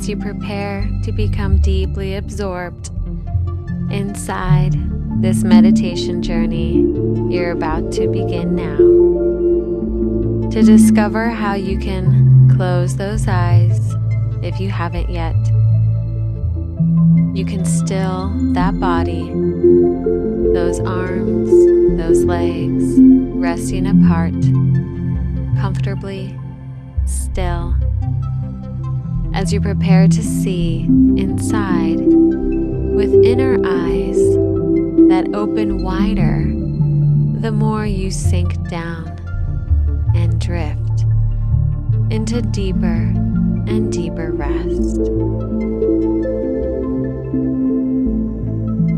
as you prepare to become deeply absorbed inside this meditation journey you're about to begin now. To discover how you can close those eyes if you haven't yet. You can still that body, those arms, those legs resting apart, comfortably still, as you prepare to see inside with inner eyes that open wider the more you sink down and drift into deeper and deeper rest.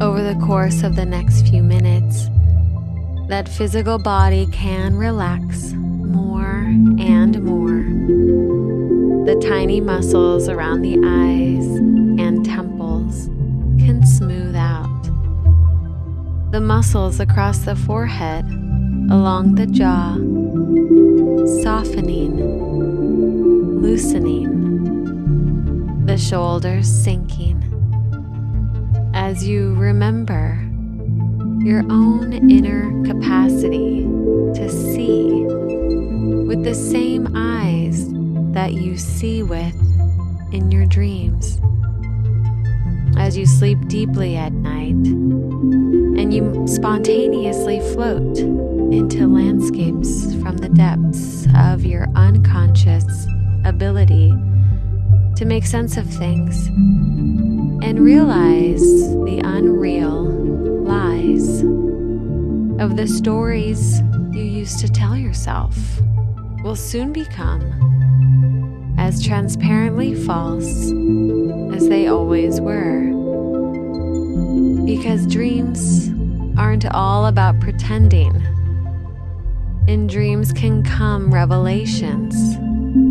Over the course of the next few minutes, that physical body can relax more and more. The tiny muscles around the eyes and temples can smooth out. The muscles across the forehead, along the jaw, softening, loosening, the shoulders sinking, as you remember your own inner capacity to see with the same eyes that you see with in your dreams. As you sleep deeply at night and you spontaneously float into landscapes from the depths of your unconscious ability to make sense of things and realize the unreal lies of the stories you used to tell yourself will soon become as transparently false as they always were. Because dreams aren't all about pretending. In dreams can come revelations,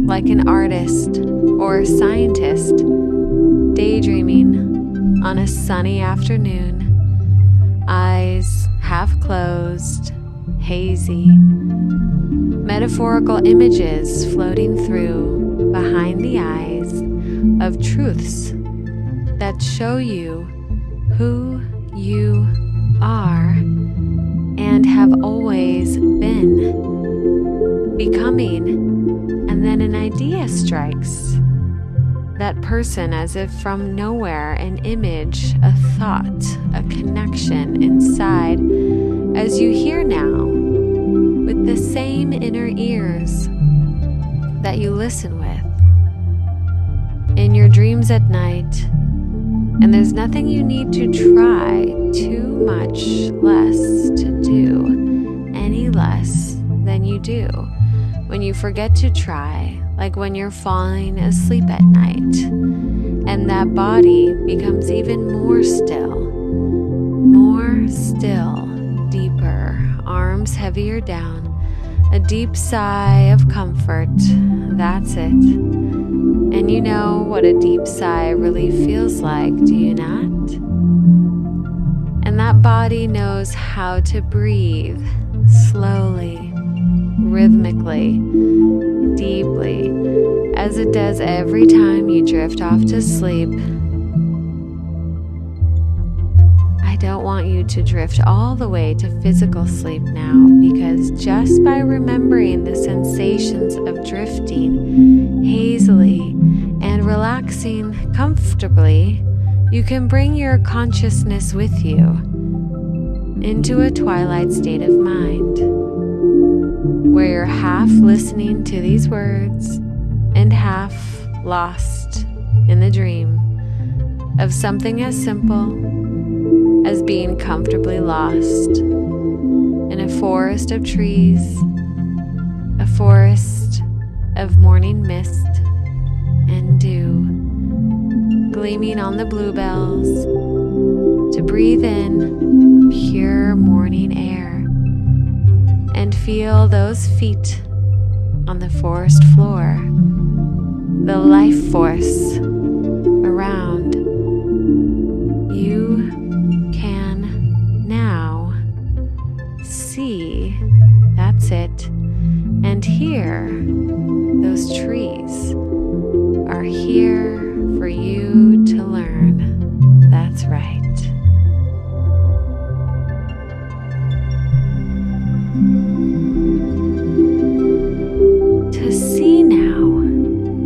like an artist or a scientist daydreaming on a sunny afternoon, eyes half closed, hazy, metaphorical images floating through behind the eyes of truths that show you who you are and have always been becoming, and then an idea strikes that person as if from nowhere, an image, a thought, a connection inside, as you hear now with the same inner ears that you listen with in your dreams at night. And there's nothing you need to try too much less to do, any less than you do when you forget to try, like when you're falling asleep at night and that body becomes even more still, deeper, arms heavier down, a deep sigh of comfort. That's it. And you know what a deep sigh of relief feels like, do you not? And that body knows how to breathe slowly, rhythmically, deeply, as it does every time you drift off to sleep. I don't want you to drift all the way to physical sleep now, because just by remembering the sensations of drifting hazily and relaxing comfortably, you can bring your consciousness with you into a twilight state of mind, where you're half listening to these words and half lost in the dream of something as simple as being comfortably lost in a forest of trees, a forest of morning mist and dew, gleaming on the bluebells, to breathe in pure morning air and feel those feet on the forest floor, the life force around. You can now see, that's it, and hear those trees are here for right. To see now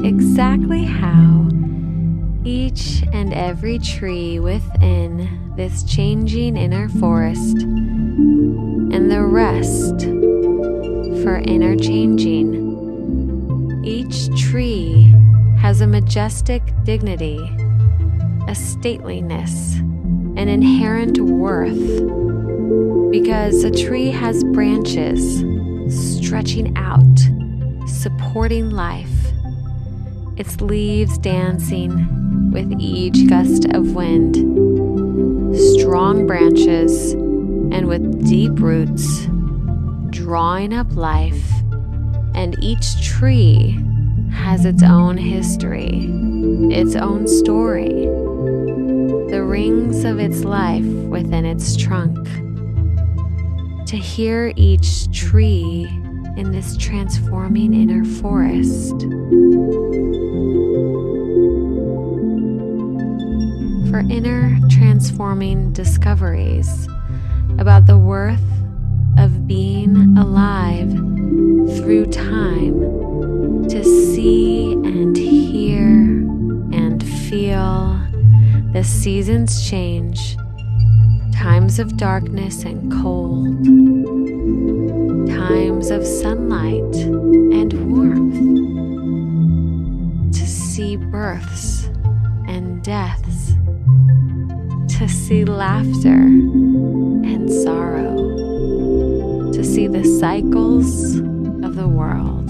exactly how each and every tree within this changing inner forest and the rest for inner changing. Each tree has a majestic dignity, a stateliness, an inherent worth, because a tree has branches stretching out, supporting life, its leaves dancing with each gust of wind, strong branches and with deep roots drawing up life, and each tree has its own history, its own story, the rings of its life within its trunk. To hear each tree in this transforming inner forest, for inner transforming discoveries about the worth of being alive through time, to see and hear and feel the seasons change, times of darkness and cold, times of sunlight and warmth, to see births and deaths, to see laughter and sorrow, to see the cycles of the world,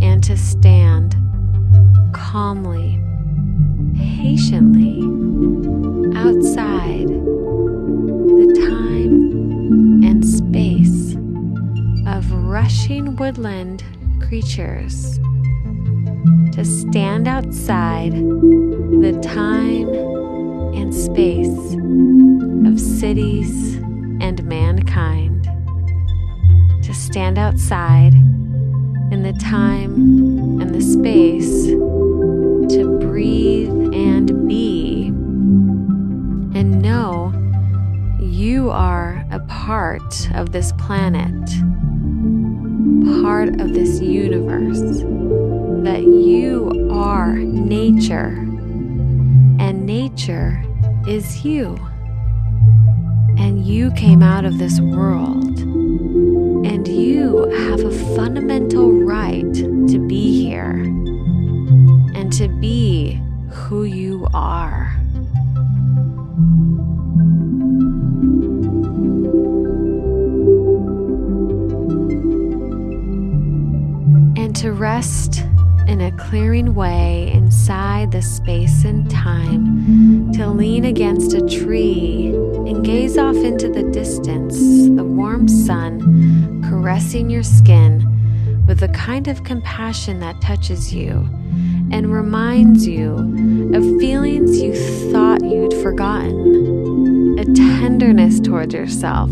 and to stand calmly, patiently outside the time and space of rushing woodland creatures, to stand outside the time and space of cities and mankind, to stand outside in the time and the space to breathe and be, and know you are a part of this planet, part of this universe, that you are nature, and nature is you. And you came out of this world, and you have a fundamental right to be here and to be who you are. And to rest in a clearing way inside the space and time, to lean against a tree and gaze off into the distance, the warm sun caressing your skin with a kind of compassion that touches you and reminds you of feelings you thought you'd forgotten, a tenderness towards yourself,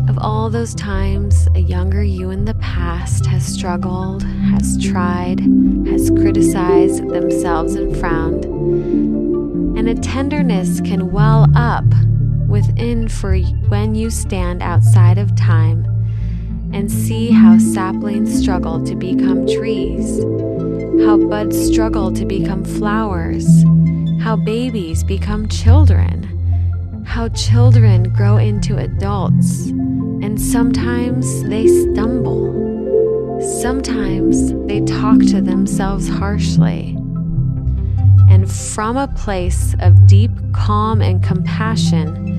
of all those times a younger you in the past has struggled, has tried, has criticized themselves and frowned. And a tenderness can well up within for when you stand outside of time and see how saplings struggle to become trees, how buds struggle to become flowers, how babies become children, how children grow into adults, and sometimes they stumble. Sometimes they talk to themselves harshly. And from a place of deep calm and compassion,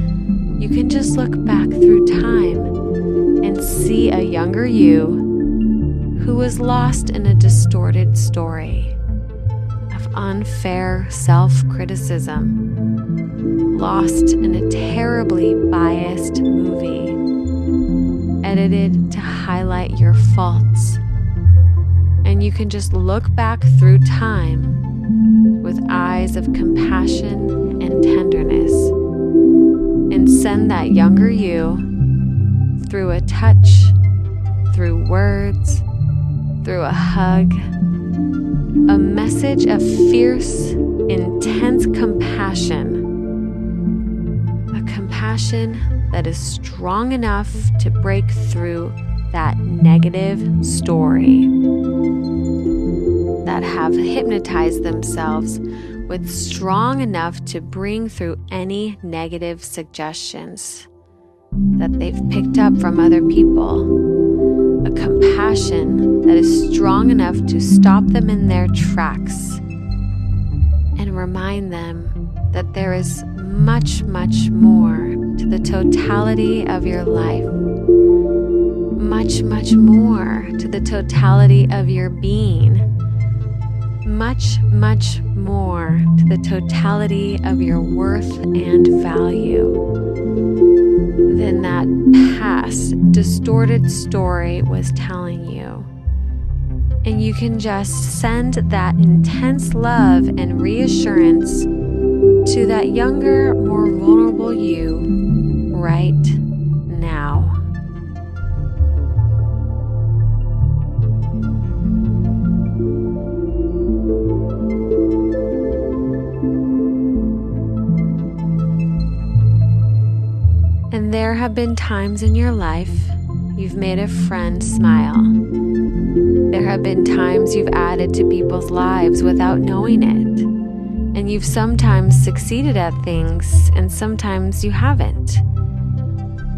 you can just look back through time and see a younger you who was lost in a distorted story of unfair self-criticism, lost in a terribly biased movie, edited to highlight your faults. And you can just look back through time with eyes of compassion and tenderness and send that younger you through a touch, through words, through a hug, a message of fierce, intense compassion compassion that is strong enough to break through that negative story, that have hypnotized themselves with strong enough to bring through any negative suggestions that they've picked up from other people. A compassion that is strong enough to stop them in their tracks and remind them that there is much, much more to the totality of your life. Much, much more to the totality of your being. Much, much more to the totality of your worth and value than that past distorted story was telling you. And you can just send that intense love and reassurance to that younger, more vulnerable you right now. And there have been times in your life you've made a friend smile. There have been times you've added to people's lives without knowing it. And you've sometimes succeeded at things and sometimes you haven't.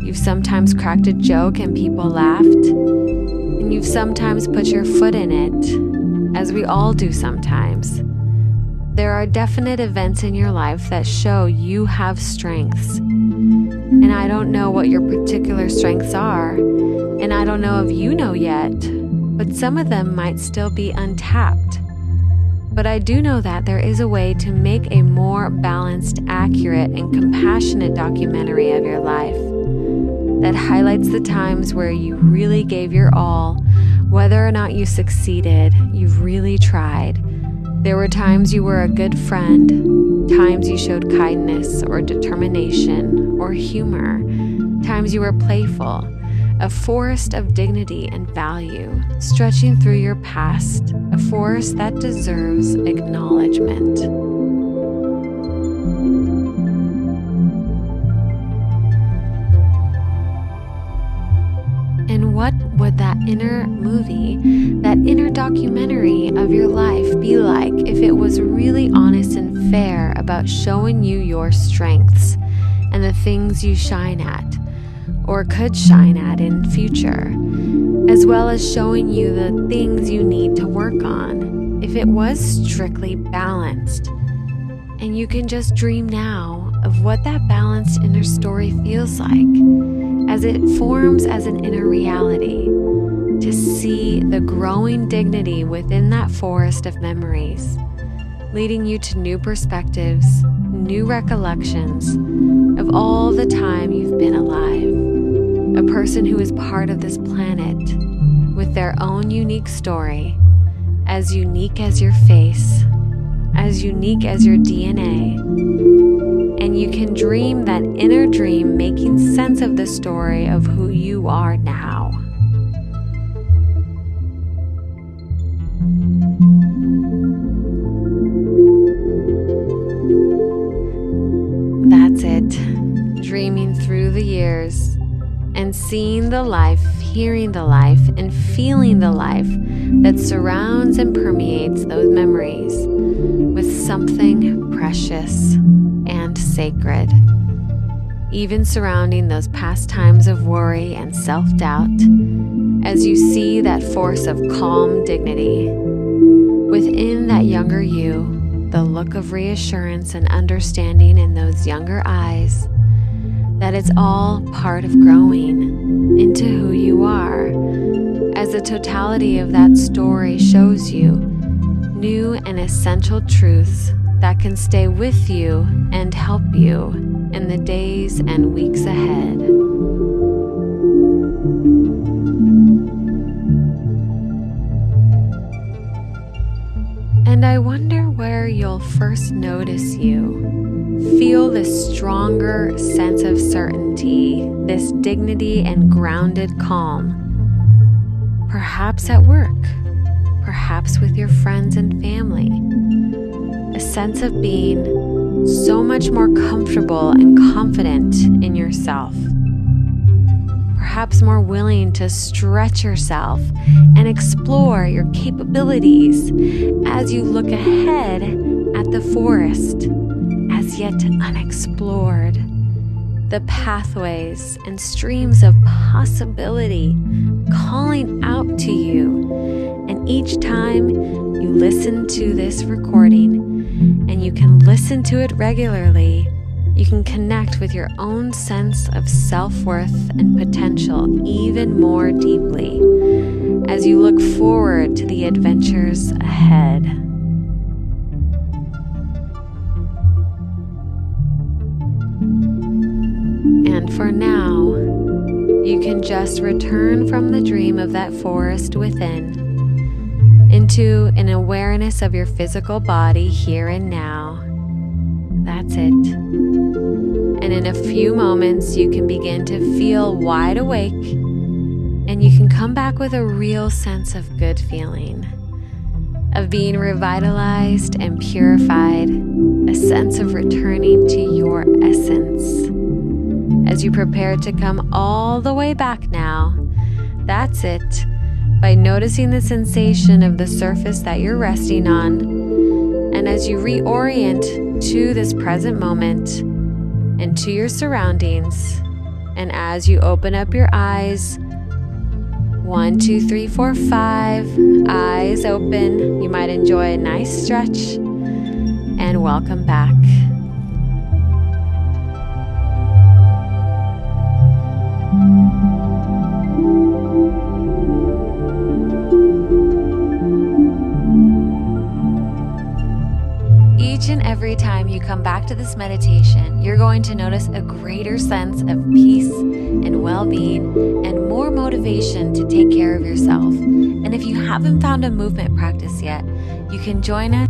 You've sometimes cracked a joke and people laughed. And you've sometimes put your foot in it, as we all do sometimes. There are definite events in your life that show you have strengths. And I don't know what your particular strengths are, and I don't know if you know yet, but some of them might still be untapped. But I do know that there is a way to make a more balanced, accurate, and compassionate documentary of your life that highlights the times where you really gave your all, whether or not you succeeded, you've really tried. There were times you were a good friend, times you showed kindness or determination or humor, times you were playful, a forest of dignity and value stretching through your past, a forest that deserves acknowledgement. And what would that inner movie, that inner documentary of your life be like if it was really honest and fair about showing you your strengths and the things you shine at or could shine at in future, as well as showing you the things you need to work on if it was strictly balanced? And you can just dream now of what that balanced inner story feels like as it forms as an inner reality, to see the growing dignity within that forest of memories, leading you to new perspectives, new recollections of all the time you've been alive, a person who is part of this planet with their own unique story, as unique as your face, as unique as your DNA. And you can dream that inner dream, making sense of the story of who you are now. That's it. Dreaming through the years and seeing the life, hearing the life, and feeling the life that surrounds and permeates those memories with something precious and sacred. Even surrounding those past times of worry and self-doubt, as you see that force of calm dignity within that younger you, the look of reassurance and understanding in those younger eyes, that it's all part of growing into who you are, as the totality of that story shows you new and essential truths that can stay with you and help you in the days and weeks ahead. And I wonder where you'll first notice you feel this stronger sense of certainty, this dignity and grounded calm. Perhaps at work, perhaps with your friends and family. A sense of being so much more comfortable and confident in yourself. Perhaps more willing to stretch yourself and explore your capabilities as you look ahead at the forest as yet unexplored, the pathways and streams of possibility calling out to you. And each time you listen to this recording, and you can listen to it regularly, you can connect with your own sense of self-worth and potential even more deeply as you look forward to the adventures ahead. And for now, you can just return from the dream of that forest within into an awareness of your physical body here and now. That's it. And in a few moments, you can begin to feel wide awake, and you can come back with a real sense of good feeling, of being revitalized and purified, a sense of returning to your essence. As you prepare to come all the way back now, that's it. By noticing the sensation of the surface that you're resting on, and as you reorient to this present moment and to your surroundings, and as you open up your eyes, 1, 2, 3, 4, 5, eyes open, you might enjoy a nice stretch, and welcome back. Each and every time you come back to this meditation, you're going to notice a greater sense of peace and well-being and more motivation to take care of yourself. And if you haven't found a movement practice yet, you can join us.